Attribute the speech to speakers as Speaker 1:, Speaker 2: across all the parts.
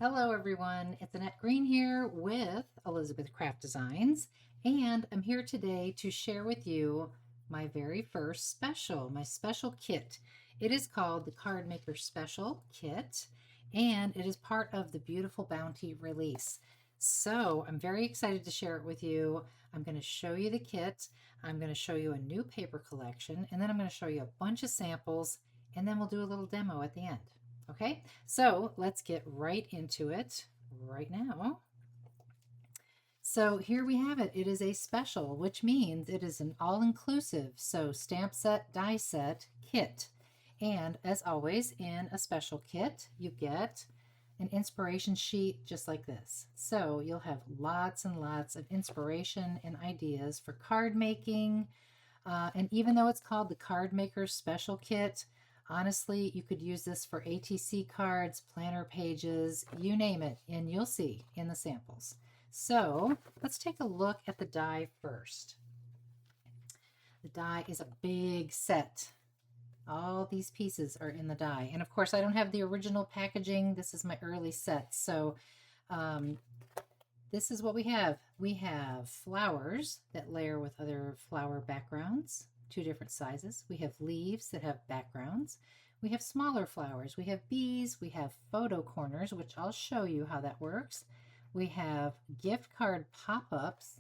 Speaker 1: Hello everyone, it's Annette Green here with Elizabeth Craft Designs, and I'm here today to share with you my very first my special kit. It is called the Card Maker Special Kit, and it is part of the Beautiful Bounty release. So I'm very excited to share it with you. I'm going to show you the kit, I'm going to show you a new paper collection, and then I'm going to show you a bunch of samples, and then we'll do a little demo at the end. Okay, so let's get right into it right now. So here we have it. It is a special, which means it is an all-inclusive, so stamp set, die set, kit. And as always, in a special kit, you get an inspiration sheet just like this. So you'll have lots and lots of inspiration and ideas for card making. And even though it's called the Card Maker Special Kit, honestly, you could use this for ATC cards, planner pages, you name it, and you'll see in the samples. So let's take a look at the die first. The die is a big set. All these pieces are in the die. And of course, I don't have the original packaging. This is my early set. So this is what we have. We have flowers that layer with other flower backgrounds, two different sizes. We have leaves that have backgrounds. We have smaller flowers. We have bees. We have photo corners, which I'll show you how that works. We have gift card pop-ups.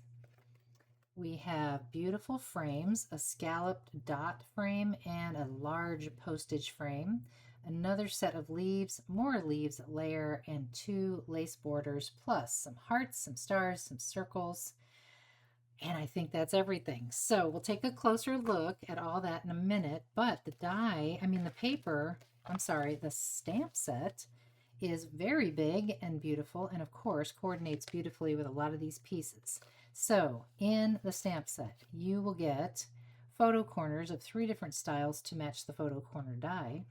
Speaker 1: We have beautiful frames, a scalloped dot frame and a large postage frame. Another set of leaves, more leaves that layer, and two lace borders, plus some hearts, some stars, some circles. And I think that's everything. So we'll take a closer look at all that in a minute. But the the stamp set is very big and beautiful, and of course coordinates beautifully with a lot of these pieces. So in the stamp set, you will get photo corners of 3 different styles to match the photo corner die.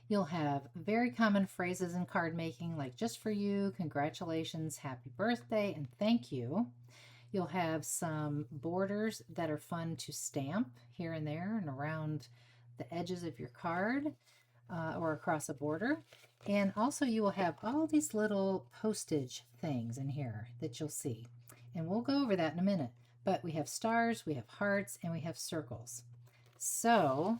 Speaker 1: You'll have very common phrases in card making like just for you, congratulations, happy birthday, and thank you. You'll have some borders that are fun to stamp here and there and around the edges of your card or across a border. And also you will have all these little postage things in here that you'll see. And we'll go over that in a minute. But we have stars, we have hearts, and we have circles. So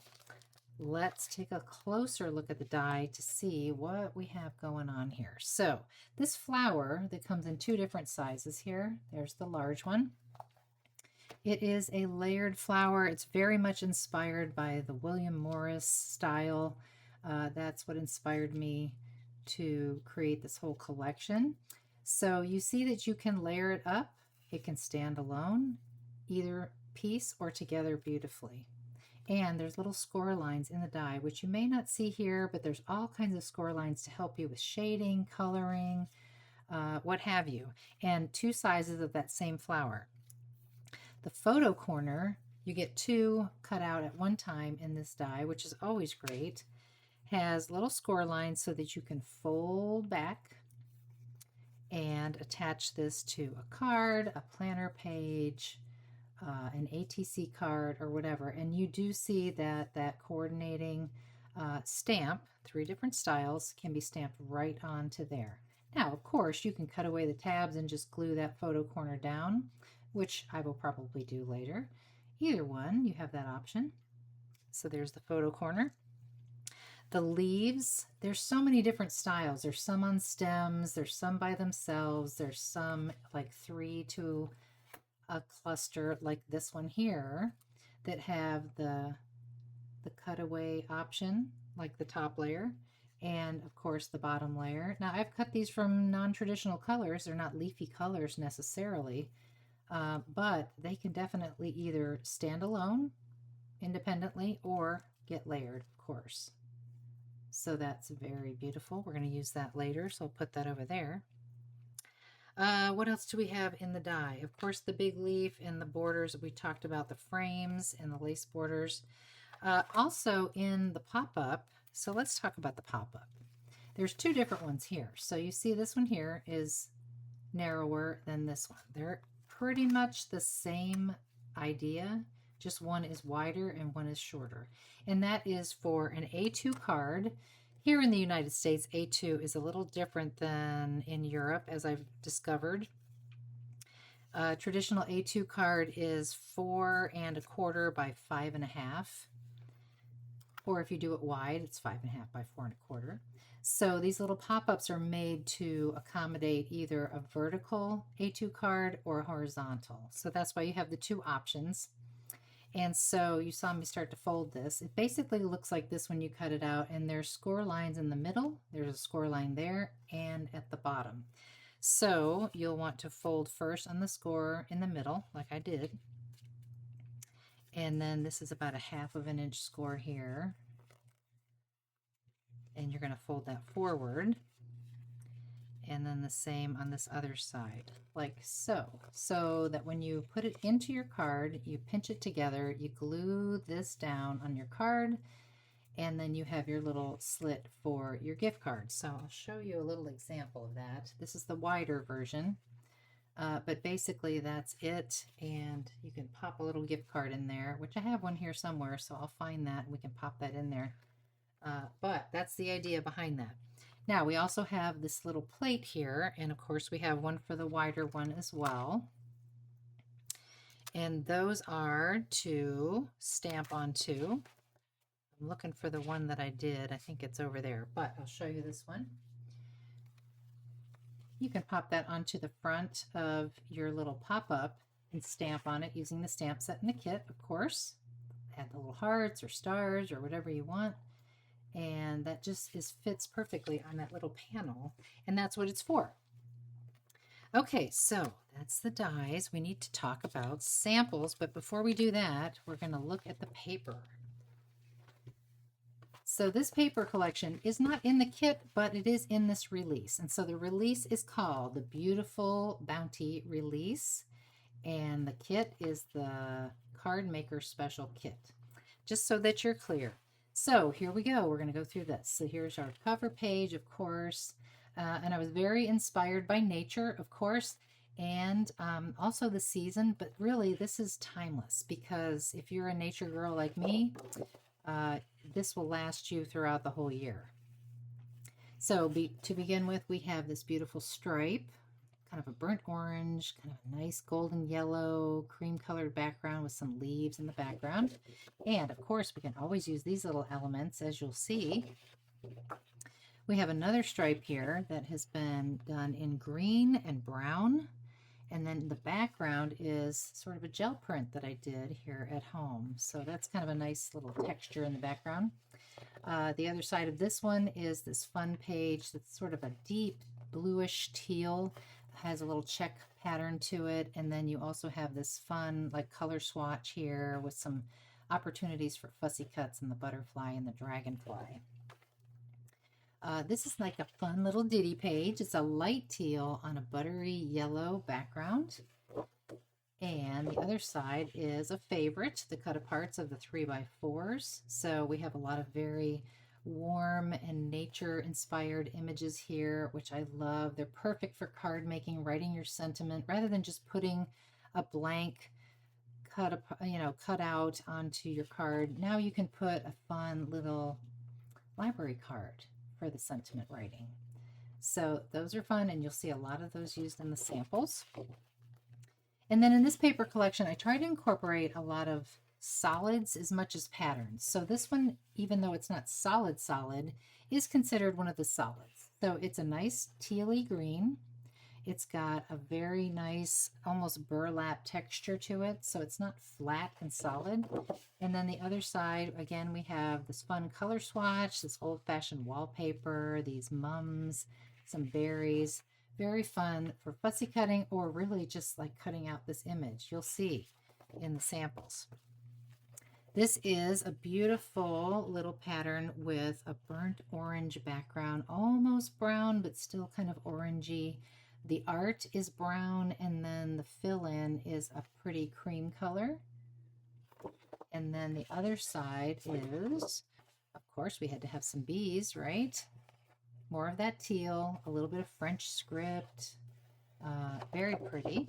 Speaker 1: let's take a closer look at the die to see what we have going on here. So this flower that comes in 2 different sizes here, there's the large one. It is a layered flower. It's very much inspired by the William Morris style. That's what inspired me to create this whole collection. So you see that you can layer it up. It can stand alone, either piece or together beautifully. And there's little score lines in the die, which you may not see here, but there's all kinds of score lines to help you with shading, coloring, what have you. And 2 sizes of that same flower. The photo corner, you get 2 cut out at one time in this die, which is always great. Has little score lines so that you can fold back and attach this to a card, a planner page, an ATC card, or whatever. And you do see that that coordinating stamp, 3 different styles, can be stamped right onto there. Now, of course, you can cut away the tabs and just glue that photo corner down, which I will probably do later. Either one, you have that option. So there's the photo corner. The leaves, there's so many different styles. There's some on stems, there's some by themselves, there's some like 3 to a cluster like this one here that have the cutaway option, like the top layer, and of course the bottom layer. Now I've cut these from non-traditional colors. They're not leafy colors necessarily, but they can definitely either stand alone independently or get layered, of course. So that's very beautiful. We're going to use that later, so I'll put that over there. What else do we have in the die? Of course, the big leaf and the borders. We talked about the frames and the lace borders. Also in the pop-up, so let's talk about the pop-up. There's 2 different ones here. So you see this one here is narrower than this one. They're pretty much the same idea, just one is wider and one is shorter. And that is for an A2 card. Here in the United States, A2 is a little different than in Europe, as I've discovered. Traditional A2 card is 4¼ by 5½. Or if you do it wide, it's 5½ by 4¼ So these little pop-ups are made to accommodate either a vertical A2 card or a horizontal. So that's why you have the two options. And so you saw me start to fold this. It basically looks like this when you cut it out, and there's score lines in the middle. There's a score line there and at the bottom. So you'll want to fold first on the score in the middle, like I did. And then this is about a 1/2 inch score here. And you're going to fold that forward. And then the same on this other side, like so. So that when you put it into your card, you pinch it together, you glue this down on your card, and then you have your little slit for your gift card. So I'll show you a little example of that. This is the wider version, but basically that's it. And you can pop a little gift card in there, which I have one here somewhere, so I'll find that and we can pop that in there. But that's the idea behind that. Now we also have this little plate here, and of course we have one for the wider one as well. And those are to stamp onto. I'm looking for the one that I did. I think it's over there, but I'll show you this one. You can pop that onto the front of your little pop-up and stamp on it using the stamp set in the kit, of course. Add the little hearts or stars or whatever you want. And that just fits perfectly on that little panel, and that's what it's for. Okay, so that's the dies. We need to talk about samples, but before we do that, we're going to look at the paper. So this paper collection is not in the kit, but it is in this release. And so the release is called the Beautiful Bounty Release, and the kit is the Card Maker Special Kit, just so that you're clear. So here we go. We're going to go through this. So here's our cover page, of course. And I was very inspired by nature, of course, and also the season. But really, this is timeless because if you're a nature girl like me, this will last you throughout the whole year. So to begin with, we have this beautiful stripe, kind of a burnt orange, kind of a nice golden yellow, cream colored background with some leaves in the background. And of course, we can always use these little elements, as you'll see. We have another stripe here that has been done in green and brown. And then the background is sort of a gel print that I did here at home. So that's kind of a nice little texture in the background. The other side of this one is this fun page that's sort of a deep bluish teal, has a little check pattern to it, and then you also have this fun like color swatch here with some opportunities for fussy cuts and the butterfly and the dragonfly. This is like a fun little ditty page. It's a light teal on a buttery yellow background. And the other side is a favorite, the cut aparts of the 3x4s. So we have a lot of very warm and nature inspired images here, which I love. They're perfect for card making, writing your sentiment rather than just putting a blank cut out onto your card. Now you can put a fun little library card for the sentiment writing. So those are fun, and you'll see a lot of those used in the samples. And then in this paper collection, I try to incorporate a lot of solids as much as patterns. So this one, even though it's not solid, is considered one of the solids. So it's a nice tealy green. It's got a very nice, almost burlap texture to it, so it's not flat and solid. And then the other side, again, we have this fun color swatch, this old-fashioned wallpaper, these mums, some berries. Very fun for fussy cutting or really just like cutting out this image. You'll see in the samples. This is a beautiful little pattern with a burnt orange background, almost brown, but still kind of orangey. The art is brown, and then the fill-in is a pretty cream color. And then the other side is, of course, we had to have some bees, right? More of that teal, a little bit of French script, very pretty.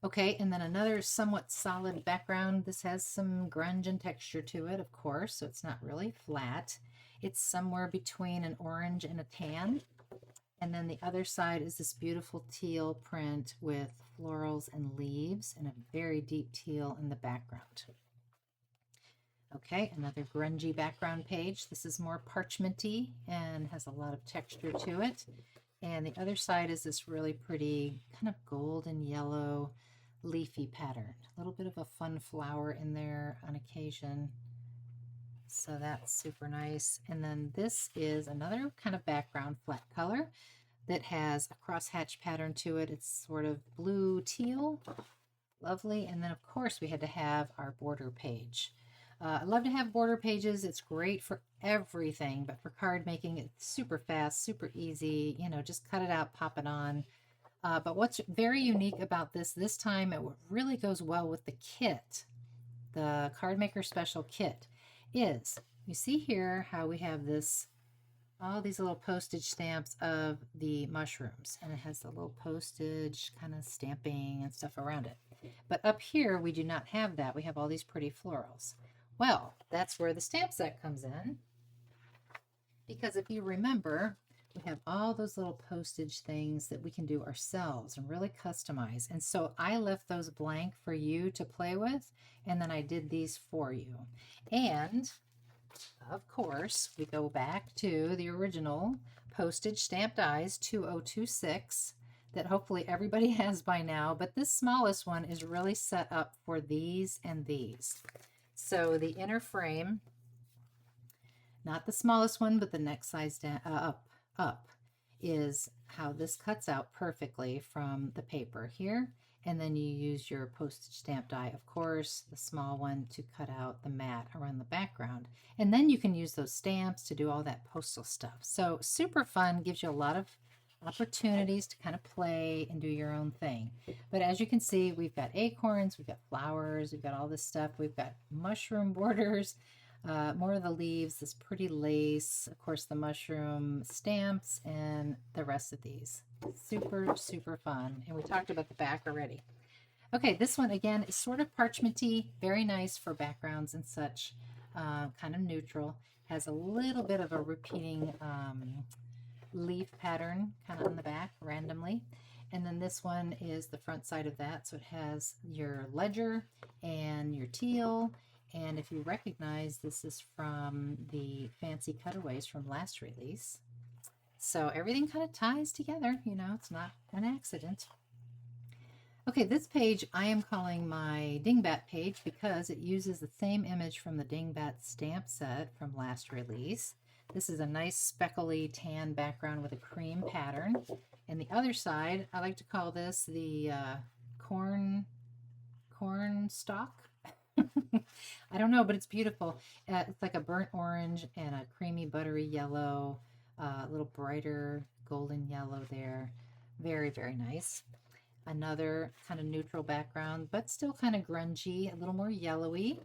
Speaker 1: Okay, and then another somewhat solid background. This has some grunge and texture to it, of course, so it's not really flat. It's somewhere between an orange and a tan. And then the other side is this beautiful teal print with florals and leaves and a very deep teal in the background. Okay, another grungy background page. This is more parchmenty and has a lot of texture to it. And the other side is this really pretty kind of golden yellow leafy pattern. A little bit of a fun flower in there on occasion. So that's super nice. And then this is another kind of background flat color that has a crosshatch pattern to it. It's sort of blue teal. Lovely. And then of course we had to have our border page. I love to have border pages. It's great for everything, but for card making, it's super fast, super easy. You know, just cut it out, pop it on. But what's very unique about this time, it really goes well with the kit, the Card Maker Special kit, is you see here how we have this, all these little postage stamps of the mushrooms, and it has the little postage kind of stamping and stuff around it. But up here, we do not have that. We have all these pretty florals. Well, that's where the stamp set comes in, because if you remember, we have all those little postage things that we can do ourselves and really customize. And so I left those blank for you to play with, and then I did these for you. And of course, we go back to the original postage stamp dies 2026 that hopefully everybody has by now, but this smallest one is really set up for these and these. So the inner frame, not the smallest one, but the next size down, up, is how this cuts out perfectly from the paper here. And then you use your postage stamp die, of course, the small one, to cut out the mat around the background. And then you can use those stamps to do all that postal stuff. So super fun, gives you a lot of opportunities to kind of play and do your own thing. But as you can see, we've got acorns, we've got flowers, we've got all this stuff. We've got mushroom borders, more of the leaves, this pretty lace, of course the mushroom stamps, and the rest of these. Super, super fun. And we talked about the back already. Okay, this one again is sort of parchmenty, very nice for backgrounds and such, kind of neutral. Has a little bit of a repeating leaf pattern kind of on the back randomly. And then this one is the front side of that. So it has your ledger and your teal. And if you recognize, this is from the Fancy Cutaways from last release. So everything kind of ties together, you know, it's not an accident. Okay, this page I am calling my Dingbat page because it uses the same image from the Dingbat stamp set from last release. This is a nice speckly tan background with a cream pattern. And the other side, I like to call this the corn stalk. I don't know, but it's beautiful. It's like a burnt orange and a creamy buttery yellow, a little brighter golden yellow there. Very, very nice. Another kind of neutral background, but still kind of grungy, a little more yellowy.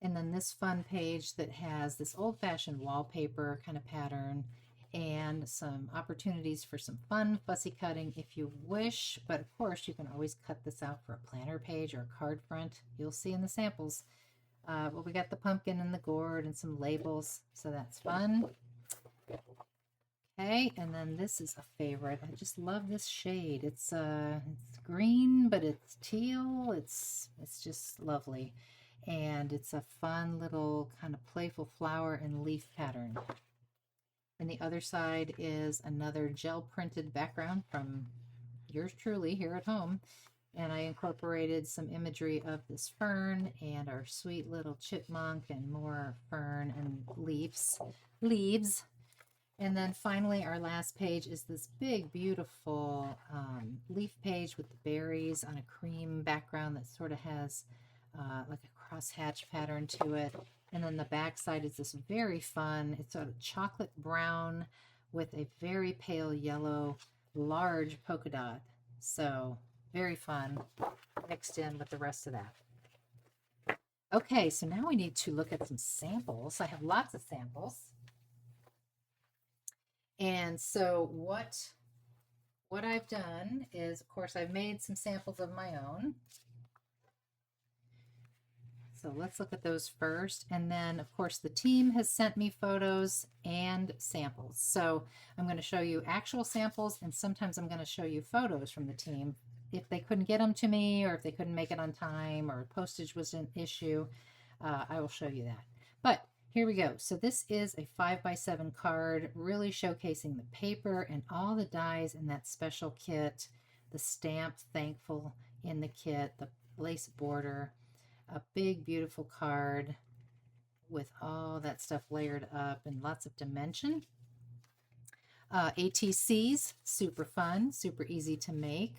Speaker 1: And then this fun page that has this old-fashioned wallpaper kind of pattern and some opportunities for some fun fussy cutting if you wish. But of course, you can always cut this out for a planner page or a card front. You'll see in the samples. Well, we got the pumpkin and the gourd and some labels, so that's fun. Okay, and then this is a favorite. I just love this shade. It's green, but it's teal. It's just lovely. And it's a fun little kind of playful flower and leaf pattern. And the other side is another gel printed background from yours truly here at home. And I incorporated some imagery of this fern and our sweet little chipmunk and more fern and leaves. And then finally, our last page is this big, beautiful leaf page with the berries on a cream background that sort of has like a crosshatch pattern to it. And then the back side is this very fun, it's sort of chocolate brown with a very pale yellow, large polka dot. So very fun mixed in with the rest of that. Okay, so now we need to look at some samples. I have lots of samples. And so what I've done is, of course, I've made some samples of my own. So let's look at those first. And then, of course, the team has sent me photos and samples. So I'm going to show you actual samples, and sometimes I'm going to show you photos from the team. If they couldn't get them to me, or if they couldn't make it on time, or postage was an issue, I will show you that. But here we go. So this is a 5x7 card, really showcasing the paper and all the dies in that special kit, the stamped thankful in the kit, the lace border, a big, beautiful card with all that stuff layered up and lots of dimension. ATCs, super fun, super easy to make.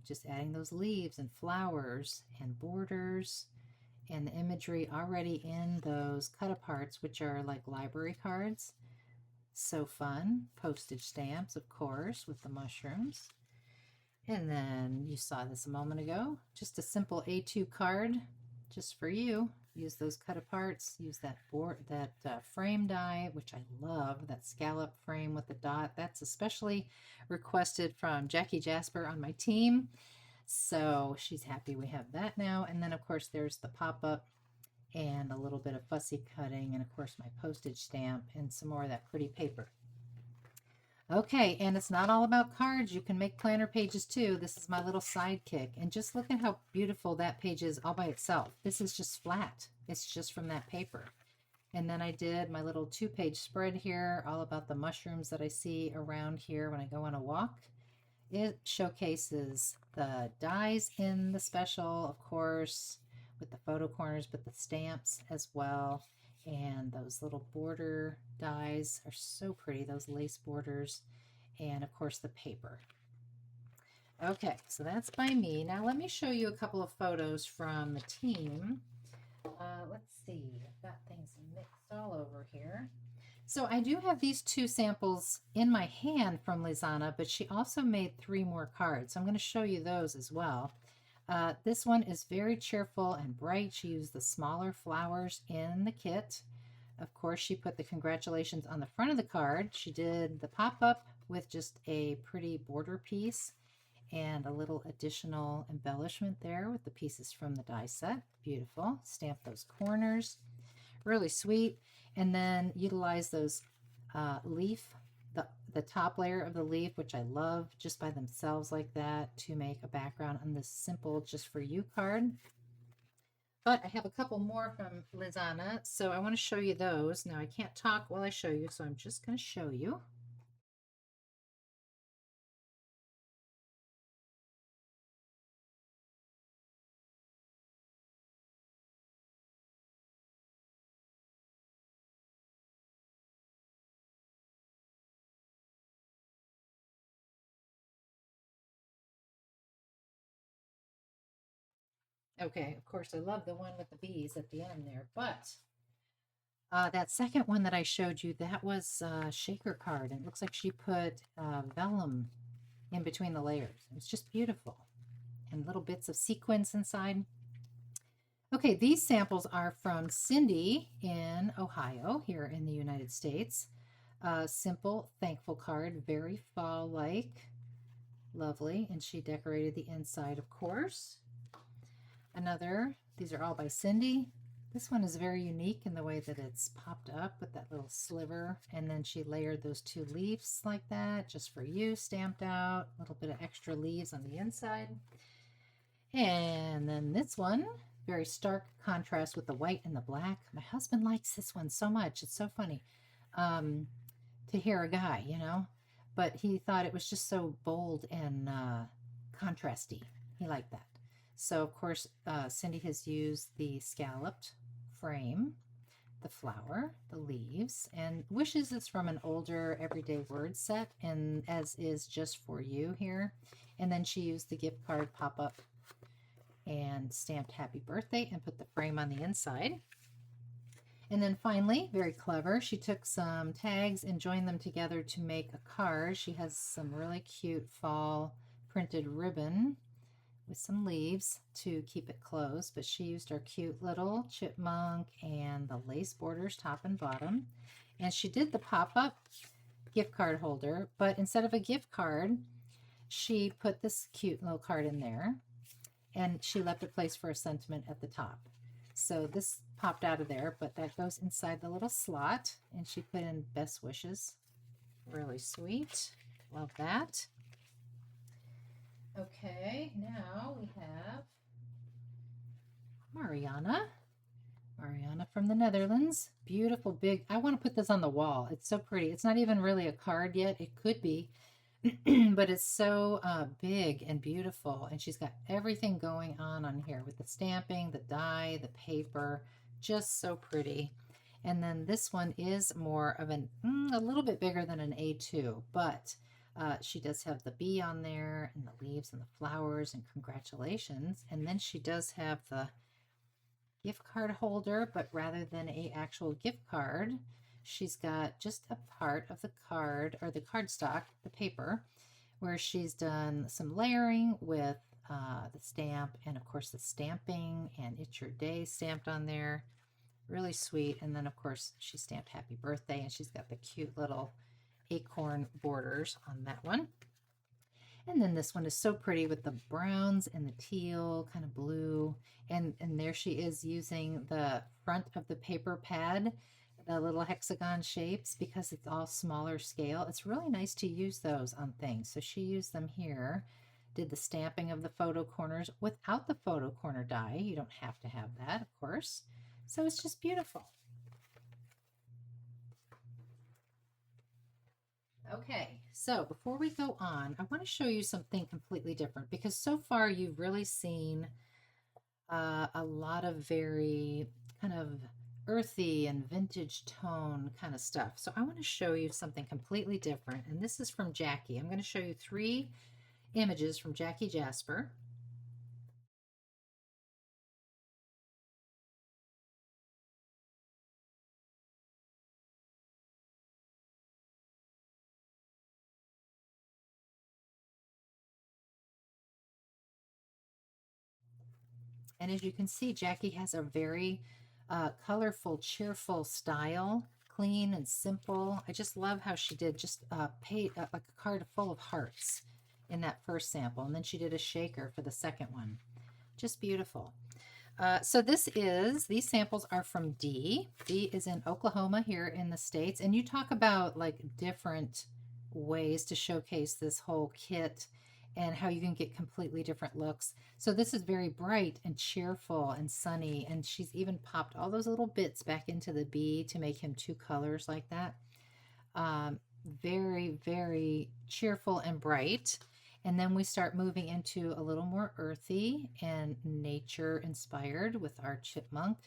Speaker 1: Just adding those leaves and flowers and borders and the imagery already in those cut-aparts, which are like library cards. So fun. Postage stamps, of course, with the mushrooms. And then you saw this a moment ago, just a simple A2 card just for you. Use those cut-aparts, use that frame die, which I love, that scallop frame with the dot. That's especially requested from Jackie Jasper on my team. So she's happy we have that now. And then, of course, there's the pop-up and a little bit of fussy cutting, and, of course, my postage stamp and some more of that pretty paper. Okay, and it's not all about cards. You can make planner pages too. This is my little sidekick. And just look at how beautiful that page is all by itself. This is just flat. It's just from that paper. And then I did my little 2-page spread here, all about the mushrooms that I see around here when I go on a walk. It showcases the dies in the special, of course, with the photo corners, but the stamps as well. And those little border dies are so pretty, those lace borders, and of course the paper. Okay, so that's by me. Now let me show you a couple of photos from the team. Let's see, I've got things mixed all over here. So I do have these 2 samples in my hand from Lizana, but she also made 3 more cards. So I'm going to show you those as well. This one is very cheerful and bright. She used the smaller flowers in the kit. Of course, she put the congratulations on the front of the card. She did the pop-up with just a pretty border piece and a little additional embellishment there with the pieces from the die set. Beautiful. Stamp those corners. Really sweet. And then utilize those the top layer of the leaf, which I love just by themselves like that, to make a background on this simple just for you card. But I have a couple more from Lizana, so I want to show you those. Now I can't talk while I show you, so I'm just going to show you. Okay, of course, I love the one with the bees at the end there, but that second one that I showed you, that was a shaker card, and it looks like she put vellum in between the layers. It was just beautiful, and little bits of sequins inside. Okay, these samples are from Cindy in Ohio, here in the United States. Simple, thankful card, very fall-like, lovely, and she decorated the inside, of course. Another, these are all by Cindy. This one is very unique in the way that it's popped up with that little sliver, and then she layered those 2 leaves like that, just for you, stamped out, a little bit of extra leaves on the inside. And then this one, very stark contrast with the white and the black. My husband likes this one so much. It's so funny to hear a guy, you know, but he thought it was just so bold and contrasty. He liked that. So, of course, Cindy has used the scalloped frame, the flower, the leaves, and Wishes is from an older everyday word set, and as is Just for You here. And then she used the gift card pop-up and stamped Happy Birthday and put the frame on the inside. And then finally, very clever, she took some tags and joined them together to make a card. She has some really cute fall printed ribbon with some leaves to keep it closed, but she used our cute little chipmunk and the lace borders top and bottom. And she did the pop-up gift card holder, but instead of a gift card, she put this cute little card in there, and she left a place for a sentiment at the top. So this popped out of there, but that goes inside the little slot, and she put in best wishes. Really sweet. Love that. Okay, now we have Mariana. Mariana from the Netherlands. Beautiful, big. I want to put this on the wall. It's so pretty. It's not even really a card yet. It could be, but it's so big and beautiful. And she's got everything going on here with the stamping, the die, the paper. Just so pretty. And then this one is more of a little bit bigger than an A2, but she does have the bee on there and the leaves and the flowers and congratulations. And then she does have the gift card holder, but rather than a actual gift card, she's got just a part of the card or the cardstock, the paper, where she's done some layering with the stamp and of course the stamping and it's your day stamped on there. Really sweet. And then of course she stamped happy birthday and she's got the cute little acorn borders on that one. And then this one is so pretty with the browns and the teal, kind of blue. And there she is using the front of the paper pad, the little hexagon shapes, because it's all smaller scale. It's really nice to use those on things. So she used them here, did the stamping of the photo corners without the photo corner die. You don't have to have that, of course. So it's just beautiful. Okay, so before we go on, I want to show you something completely different because so far you've really seen a lot of very kind of earthy and vintage tone kind of stuff. So I want to show you something completely different, and this is from Jackie. I'm going to show you 3 images from Jackie Jasper. And as you can see, Jackie has a very colorful, cheerful style, clean and simple. I just love how she did just like a card full of hearts in that first sample. And then she did a shaker for the second one. Just beautiful. So these samples are from Dee. Dee is in Oklahoma here in the States. And you talk about like different ways to showcase this whole kit and how you can get completely different looks. So this is very bright and cheerful and sunny. And she's even popped all those little bits back into the bee to make him 2 colors like that. Very, very cheerful and bright. And then we start moving into a little more earthy and nature inspired with our chipmunk.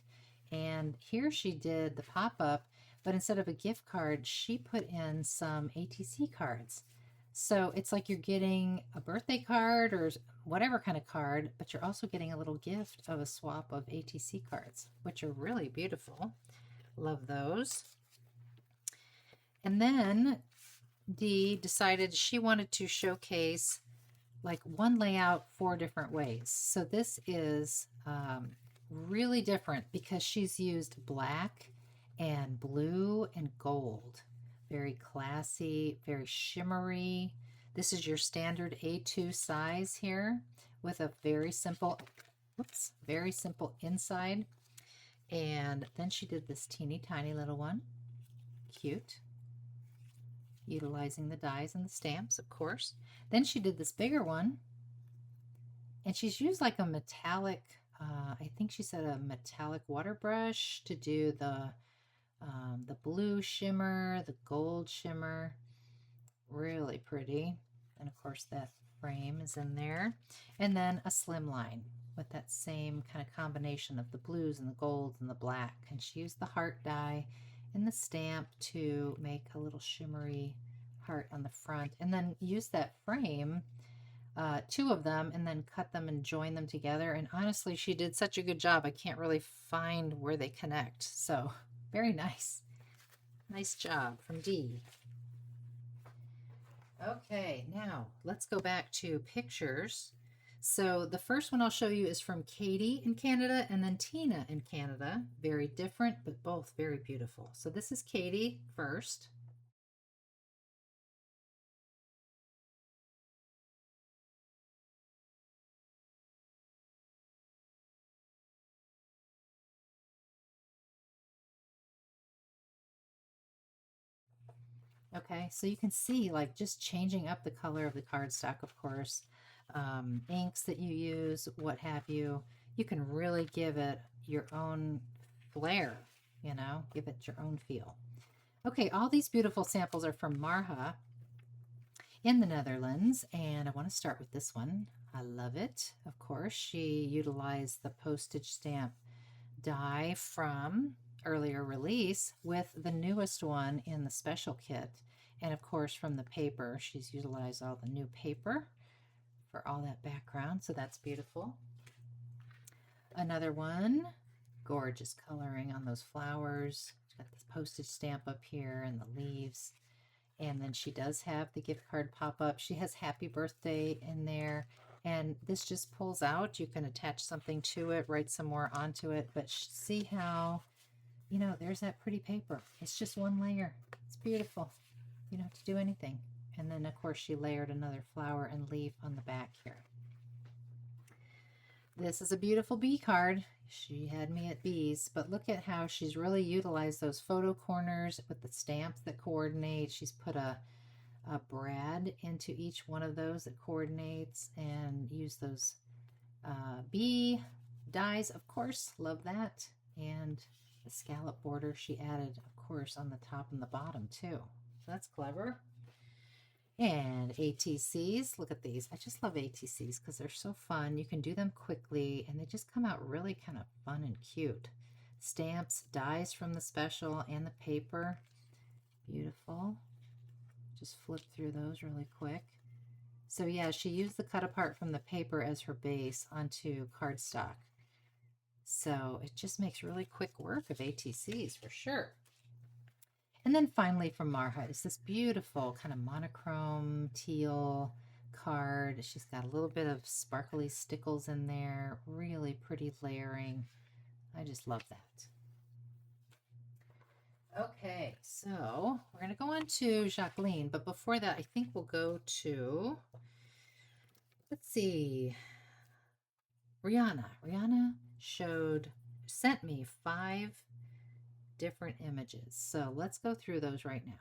Speaker 1: And here she did the pop-up, but instead of a gift card, she put in some ATC cards. So it's like you're getting a birthday card or whatever kind of card, but you're also getting a little gift of a swap of ATC cards, which are really beautiful. Love those. And then Dee decided she wanted to showcase like one layout 4 different ways. So this is really different because she's used black and blue and gold. Very classy, very shimmery. This is your standard A2 size here with a very simple, very simple inside. And then she did this teeny tiny little one. Cute. Utilizing the dies and the stamps, of course. Then she did this bigger one, and she's used like a metallic, I think she said a metallic water brush to do the blue shimmer, the gold shimmer. Really pretty. And of course that frame is in there. And then a slim line with that same kind of combination of the blues and the golds and the black. And she used the heart die and the stamp to make a little shimmery heart on the front, and then use that frame, 2 of them, and then cut them and join them together. And honestly, she did such a good job. I can't really find where they connect. So very nice. Nice job from Dee. Okay, now let's go back to pictures. So the first one I'll show you is from Katie in Canada and then Tina in Canada. Very different, but both very beautiful. So this is Katie first. Okay, so you can see like just changing up the color of the cardstock, of course, inks that you use, what have you. You can really give it your own flair, give it your own feel. Okay, all these beautiful samples are from Marha in the Netherlands, and I want to start with this one. I love it. Of course, she utilized the postage stamp die from earlier release with the newest one in the special kit. And of course, from the paper, she's utilized all the new paper for all that background. So that's beautiful. Another one, gorgeous coloring on those flowers. She's got this postage stamp up here and the leaves. And then she does have the gift card pop up. She has happy birthday in there. And this just pulls out. You can attach something to it, write some more onto it. But see how, there's that pretty paper. It's just one layer. It's beautiful. You don't have to do anything. And then, of course, she layered another flower and leaf on the back here. This is a beautiful bee card. She had me at bees, but look at how she's really utilized those photo corners with the stamps that coordinate. She's put a brad into each one of those that coordinates and use those bee dies, of course. Love that. And the scallop border she added, of course, on the top and the bottom too. So that's clever. And ATCs, look at these. I just love ATCs because they're so fun. You can do them quickly and they just come out really kind of fun and cute. Stamps, dies from the special and the paper. Beautiful. Just flip through those really quick. So yeah, she used the cut apart from the paper as her base onto cardstock. So it just makes really quick work of ATCs for sure. And then finally from Marha is this beautiful kind of monochrome teal card. She's got a little bit of sparkly stickles in there, really pretty layering. I just love that. Okay, so we're going to go on to Jacqueline, but before that, I think we'll go to, let's see, Rihanna. Rihanna sent me 5 different images. So let's go through those right now.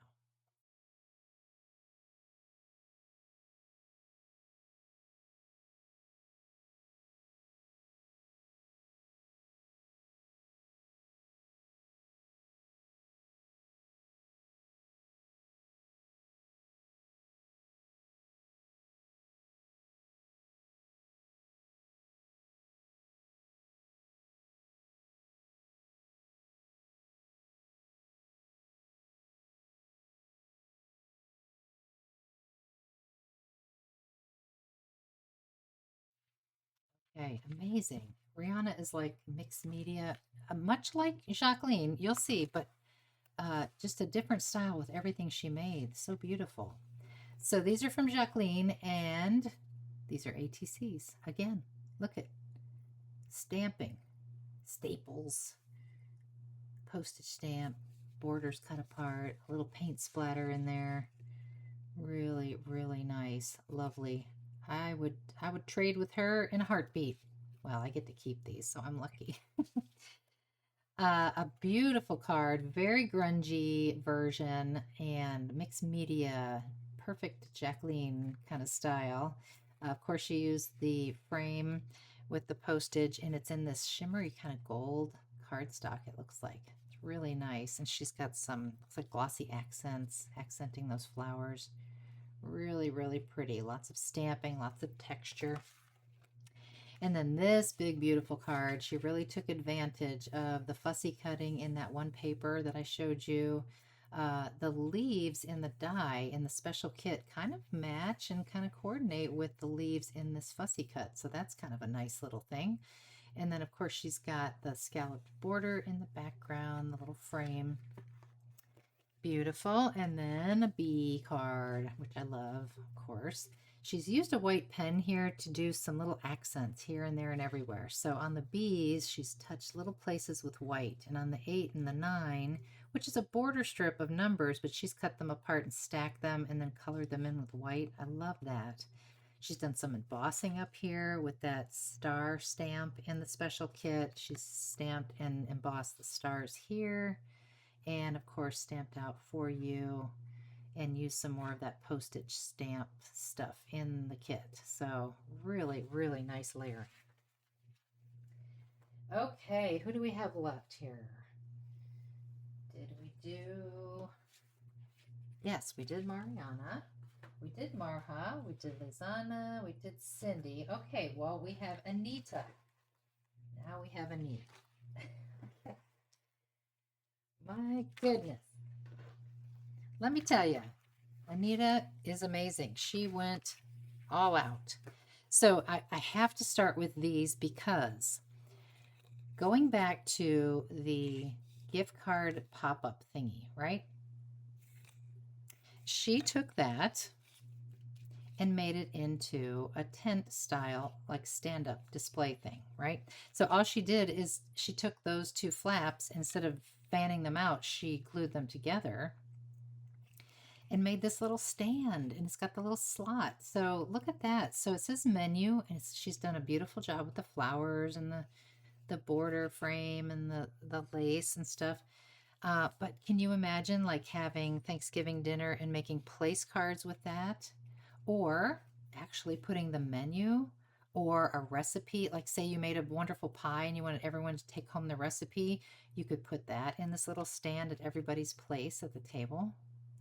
Speaker 1: Okay, amazing. Rihanna is like mixed media, much like Jacqueline, you'll see, but just a different style with everything she made. So beautiful. So these are from Jacqueline, and these are ATCs. Again, look at stamping, staples, postage stamp, borders cut apart, a little paint splatter in there. Really, really nice. Lovely. I would trade with her in a heartbeat. Well, I get to keep these, so I'm lucky. A beautiful card, very grungy version and mixed media, perfect Jacqueline kind of style. Of course, she used the frame with the postage, and it's in this shimmery kind of gold cardstock, it looks like. It's really nice. And she's got some, looks like glossy accents, accenting those flowers. Really, really pretty. Lots of stamping, lots of texture. And then this big, beautiful card, she really took advantage of the fussy cutting in that one paper that I showed you. The leaves in the die in the special kit kind of match and kind of coordinate with the leaves in this fussy cut. So that's kind of a nice little thing. And then, of course, she's got the scalloped border in the background, the little frame. Beautiful. And then a bee card, which I love, of course. She's used a white pen here to do some little accents here and there and everywhere. So on the bees, she's touched little places with white. And on the 8 and the 9, which is a border strip of numbers, but she's cut them apart and stacked them and then colored them in with white. I love that. She's done some embossing up here with that star stamp in the special kit. She's stamped and embossed the stars here. And of course, stamped out for you and use some more of that postage stamp stuff in the kit. So really, really nice layer. Okay, who do we have left here? Did we do... Yes, we did Mariana. We did Marha. We did Lizana. We did Cindy. Okay, well, we have Anita. Now we have Anita. My goodness. Let me tell you, Anita is amazing. She went all out. So I have to start with these because going back to the gift card pop-up thingy, right? She took that and made it into a tent style, like stand-up display thing, right? So all she did is she took those two flaps, instead of fanning them out, she glued them together and made this little stand, and it's got the little slot. So look at that. So it says menu, and she's done a beautiful job with the flowers and the border frame and the lace and stuff. But can you imagine like having Thanksgiving dinner and making place cards with that? Or actually putting the menu or a recipe, like say you made a wonderful pie and you wanted everyone to take home the recipe, you could put that in this little stand at everybody's place at the table.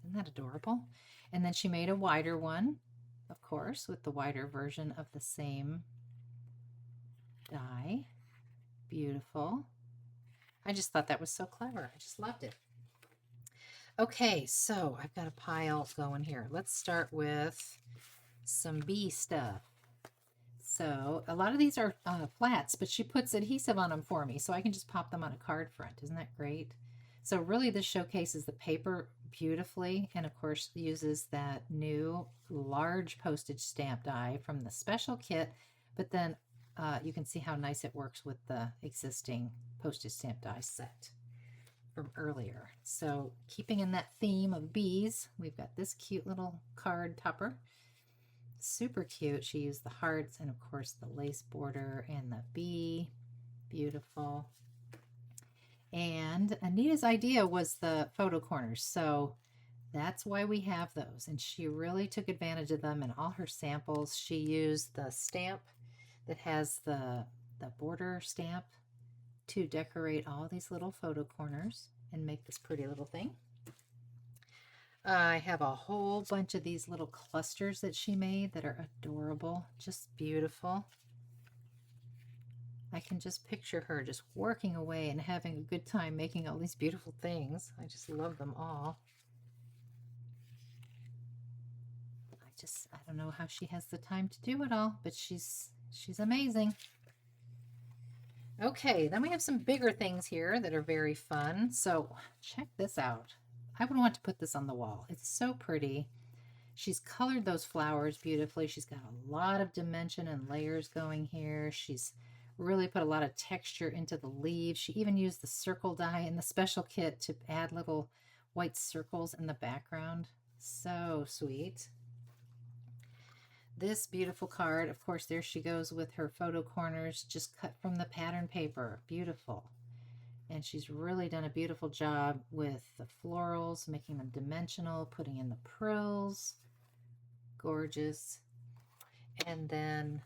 Speaker 1: Isn't that adorable? And then she made a wider one, of course, with the wider version of the same die. Beautiful. I just thought that was so clever. I just loved it. Okay, so I've got a pile going here. Let's start with some bee stuff. So a lot of these are flats, but she puts adhesive on them for me, so I can just pop them on a card front. Isn't that great? So really this showcases the paper beautifully, and of course uses that new large postage stamp die from the special kit, but then you can see how nice it works with the existing postage stamp die set from earlier. So keeping in that theme of bees, we've got this cute little card topper. Super cute. She used the hearts and of course the lace border and the bee. Beautiful. And Anita's idea was the photo corners, so that's why we have those. And she really took advantage of them in all her samples. She used the stamp that has the border stamp to decorate all these little photo corners and make this pretty little thing. I have a whole bunch of these little clusters that she made that are adorable, just beautiful. I can just picture her just working away and having a good time making all these beautiful things. I just love them all. I don't know how she has the time to do it all, but she's amazing. Okay, then we have some bigger things here that are very fun. So check this out. I would want to put this on the wall. It's so pretty. She's colored those flowers beautifully. She's got a lot of dimension and layers going here. She's really put a lot of texture into the leaves. She even used the circle die in the special kit to add little white circles in the background. So sweet. This beautiful card, of course, there she goes with her photo corners just cut from the pattern paper. Beautiful. And she's really done a beautiful job with the florals, making them dimensional, putting in the prills. Gorgeous. And then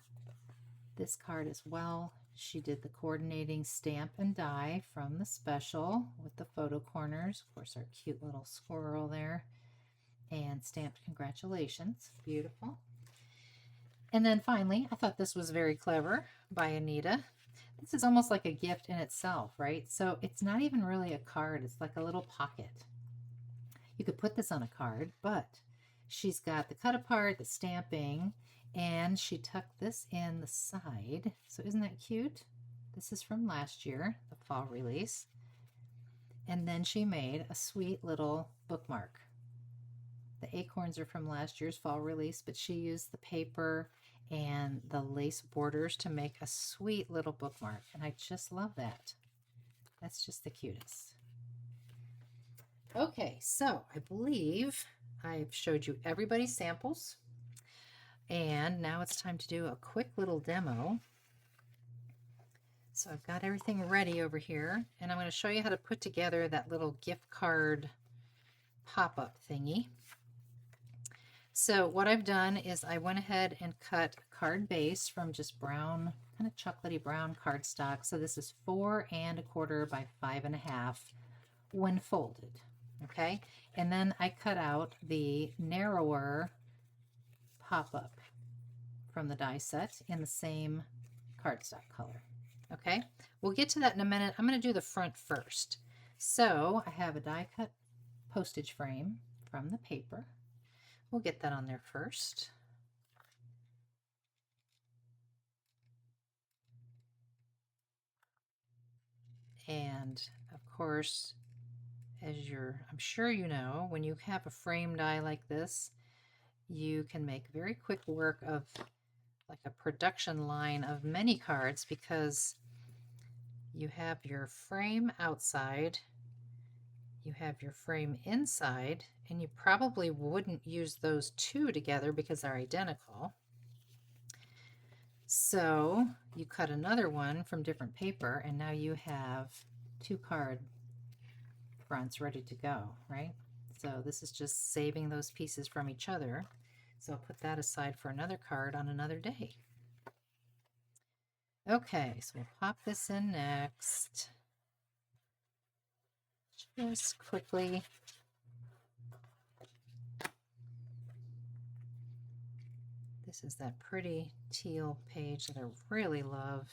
Speaker 1: this card as well. She did the coordinating stamp and die from the special with the photo corners. Of course, our cute little squirrel there. And stamped congratulations. Beautiful. And then finally, I thought this was very clever by Anita. This is almost like a gift in itself, right? So it's not even really a card. It's like a little pocket. You could put this on a card, but she's got the cut apart, the stamping, and she tucked this in the side. So isn't that cute? This is from last year, the fall release. And then she made a sweet little bookmark. The acorns are from last year's fall release, but she used the paper and the lace borders to make a sweet little bookmark. And I just love that. That's just the cutest. Okay, so I believe I've showed you everybody's samples. And now it's time to do a quick little demo. So I've got everything ready over here, and I'm going to show you how to put together that little gift card pop-up thingy. So what I've done is I went ahead and cut card base from just brown, kind of chocolatey brown cardstock. So this is 4¼ by 5½ when folded. Okay. And then I cut out the narrower pop-up from the die set in the same cardstock color. Okay. We'll get to that in a minute. I'm going to do the front first. So I have a die cut postage frame from the paper. We'll get that on there first. And of course, as I'm sure you know, when you have a frame die like this, you can make very quick work of like a production line of many cards because you have your frame outside, you have your frame inside, and you probably wouldn't use those two together because they're identical. So you cut another one from different paper, and now you have 2 card fronts ready to go, right? So this is just saving those pieces from each other. So I'll put that aside for another card on another day. Okay, so we'll pop this in next. Just quickly. This is that pretty teal page that I really love.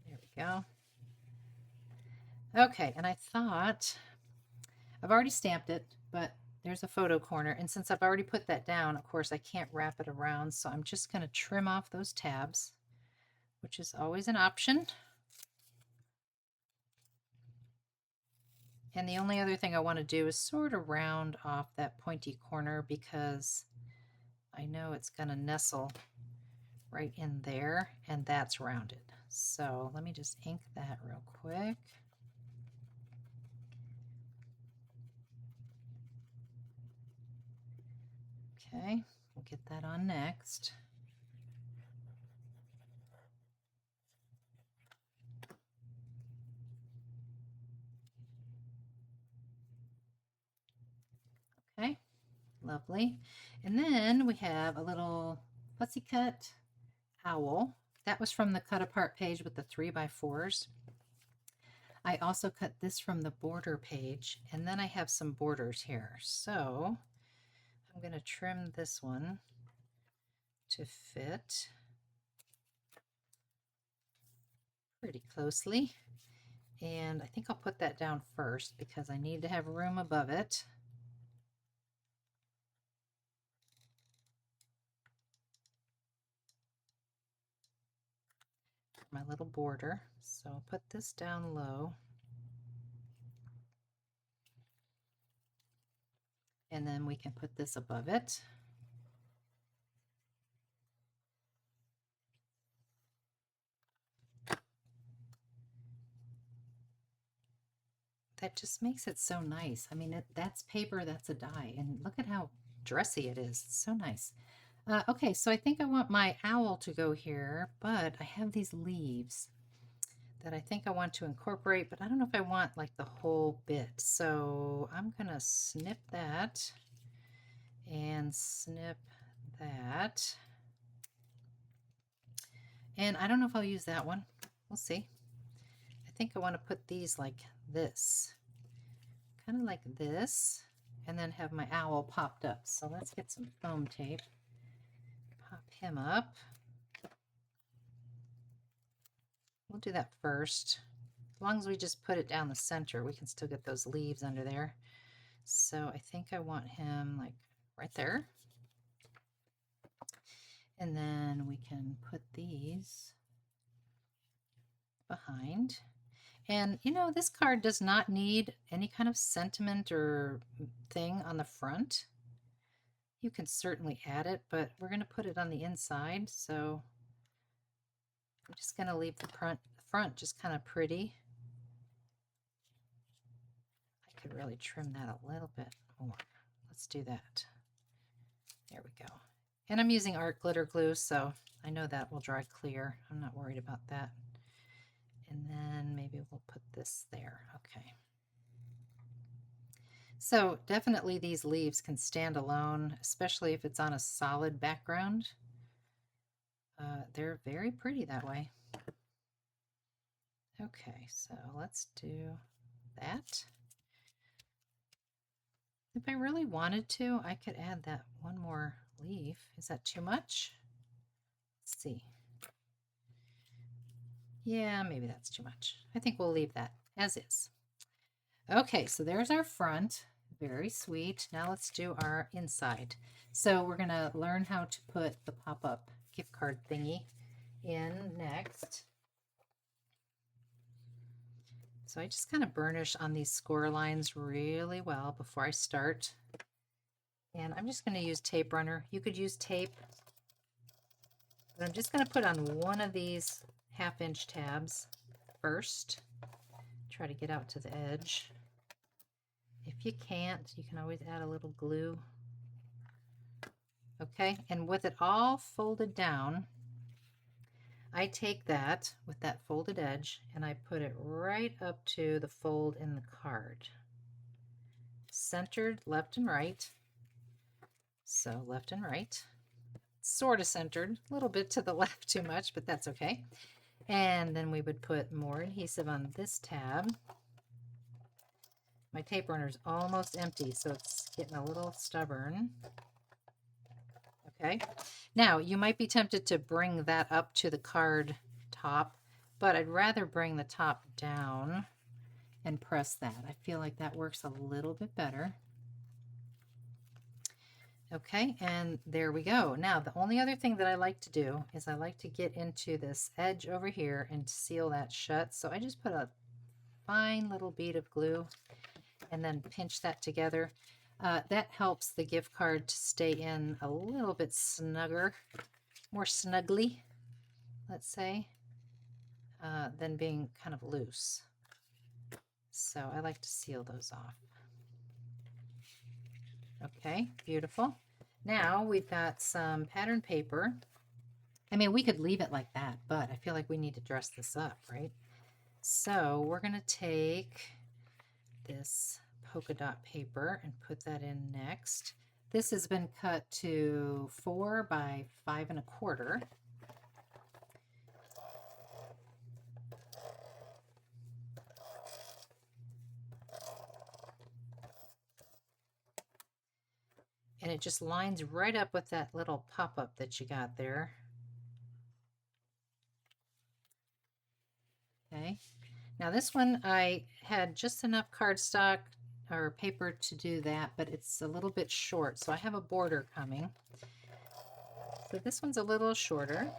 Speaker 1: There we go. Okay, and I thought, I've already stamped it, but there's a photo corner. And since I've already put that down, of course, I can't wrap it around. So I'm just going to trim off those tabs, which is always an option. And the only other thing I want to do is sort of round off that pointy corner because I know it's going to nestle right in there, and that's rounded. So let me just ink that real quick. Okay, we'll get that on next. Okay, lovely. And then we have a little fussy cut owl. That was from the cut apart page with the 3x4s. I also cut this from the border page, and then I have some borders here. So I'm going to trim this one to fit pretty closely. And I think I'll put that down first because I need to have room above it. My little border. So I'll put this down low. And then we can put this above it. That just makes it so nice. I mean, that's paper, that's a die, and look at how dressy it is. It's so nice. Okay, so I think I want my owl to go here, but I have these leaves that I think I want to incorporate, but I don't know if I want like the whole bit. So I'm gonna snip that and snip that. And I don't know if I'll use that one. We'll see. I think I want to put these like this, kind of like this, and then have my owl popped up. So let's get some foam tape, pop him up. We'll do that first. As long as we just put it down the center, we can still get those leaves under there. So I think I want him like right there. And then we can put these behind. And you know, this card does not need any kind of sentiment or thing on the front. You can certainly add it, but we're going to put it on the inside. So I'm just going to leave the front just kind of pretty. I could really trim that a little bit more. Let's do that. There we go. And I'm using art glitter glue, so I know that will dry clear. I'm not worried about that. And then maybe we'll put this there. Okay. So definitely these leaves can stand alone, especially if it's on a solid background. They're very pretty that way. Okay, so let's do that. If I really wanted to, I could add that one more leaf. Is that too much? Let's see. Yeah, maybe that's too much. I think we'll leave that as is. Okay, so there's our front. Very sweet. Now let's do our inside. So we're going to learn how to put the pop-up gift card thingy in next. So I just kind of burnish on these score lines really well before I start. And I'm just going to use tape runner. You could use tape, but I'm just going to put on one of these 1/2-inch tabs first. Try to get out to the edge. If you can't, you can always add a little glue. Okay, and with it all folded down, I take that with that folded edge and I put it right up to the fold in the card. Centered left and right. So left and right. Sort of centered, a little bit to the left too much, but that's okay. And then we would put more adhesive on this tab. My tape runner is almost empty, so it's getting a little stubborn. Okay, now you might be tempted to bring that up to the card top, but I'd rather bring the top down and press that. I feel like that works a little bit better. Okay, and there we go. Now, the only other thing that I like to do is I like to get into this edge over here and seal that shut. So I just put a fine little bead of glue and then pinch that together. That helps the gift card to stay in a little bit snugger, more snugly, let's say, than being kind of loose. So I like to seal those off. Okay, beautiful. Now we've got some pattern paper. I mean, we could leave it like that, but I feel like we need to dress this up, right? So we're going to take this polka dot paper and put that in next. This has been cut to 4 by 5 1/4. And it just lines right up with that little pop-up that you got there. Okay. Now this one I had just enough cardstock or paper to do that, but it's a little bit short, so I have a border coming. So this one's a little shorter,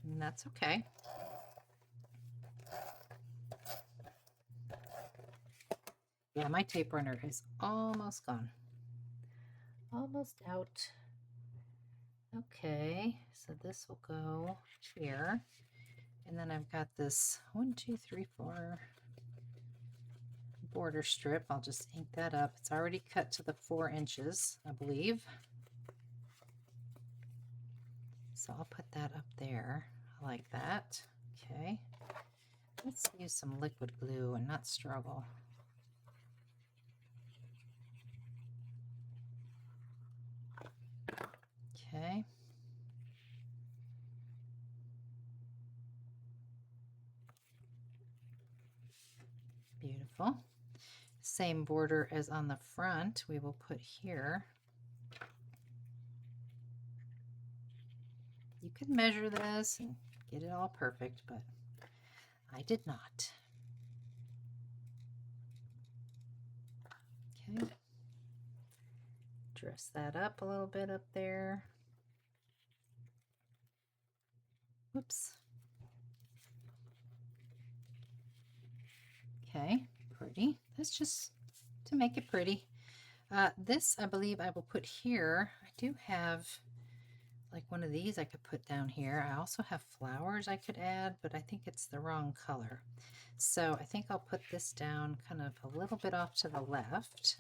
Speaker 1: and that's okay. Yeah, my tape runner is almost gone. Almost out. Okay, so this will go here. And then I've got this 1, 2, 3, 4 border strip. I'll just ink that up. It's already cut to the 4 inches, I believe. So I'll put that up there. I like that. Okay. Let's use some liquid glue and not struggle. Okay. Beautiful. Same border as on the front, we will put here. You could measure this and get it all perfect, but I did not. Okay. Dress that up a little bit up there. Whoops. Okay, pretty. That's just to make it pretty. This, I believe I will put here. I do have like one of these I could put down here. I also have flowers I could add, but I think it's the wrong color. So I think I'll put this down kind of a little bit off to the left.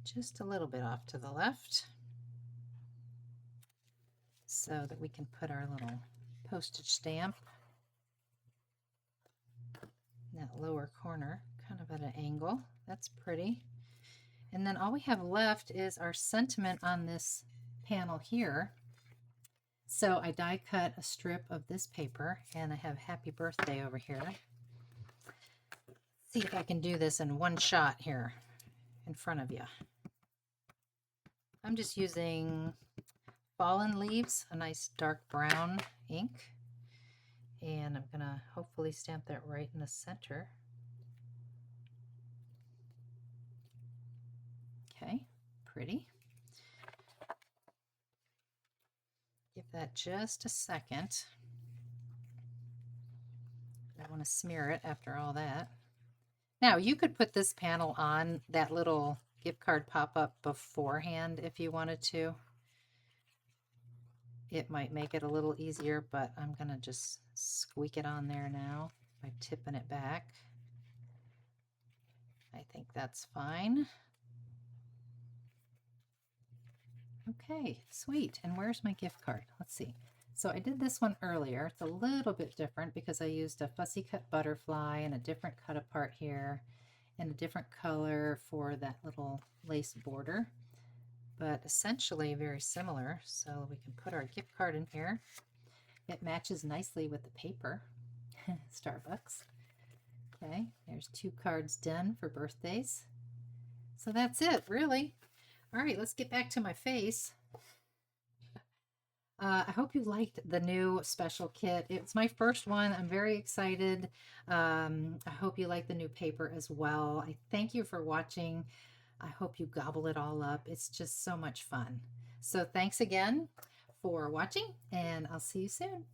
Speaker 1: Just a little bit off to the left. so that we can put our little postage stamp in that lower corner, kind of at an angle. That's pretty. And then all we have left is our sentiment on this panel here. So I die cut a strip of this paper, and I have happy birthday over here. See if I can do this in one shot here in front of you. I'm just using Fallen Leaves, a nice dark brown ink, and I'm gonna hopefully stamp that right in the center. Okay, pretty. Give that just a second. I want to smear it after all that. Now, you could put this panel on that little gift card pop-up beforehand if you wanted to. It might make it a little easier, but I'm going to just squeak it on there now by tipping it back. I think that's fine. Okay, sweet. And where's my gift card? Let's see. So I did this one earlier. It's a little bit different because I used a fussy cut butterfly and a different cut apart here and a different color for that little lace border, but essentially very similar. So we can put our gift card in here. It matches nicely with the paper. Starbucks. Okay, there's 2 cards done for birthdays. So that's it, really. All right, let's get back to my face. I hope you liked the new special kit. It's my first one. I'm very excited. I hope you like the new paper as well. I thank you for watching. I hope you gobble it all up. It's just so much fun. So thanks again for watching, and I'll see you soon.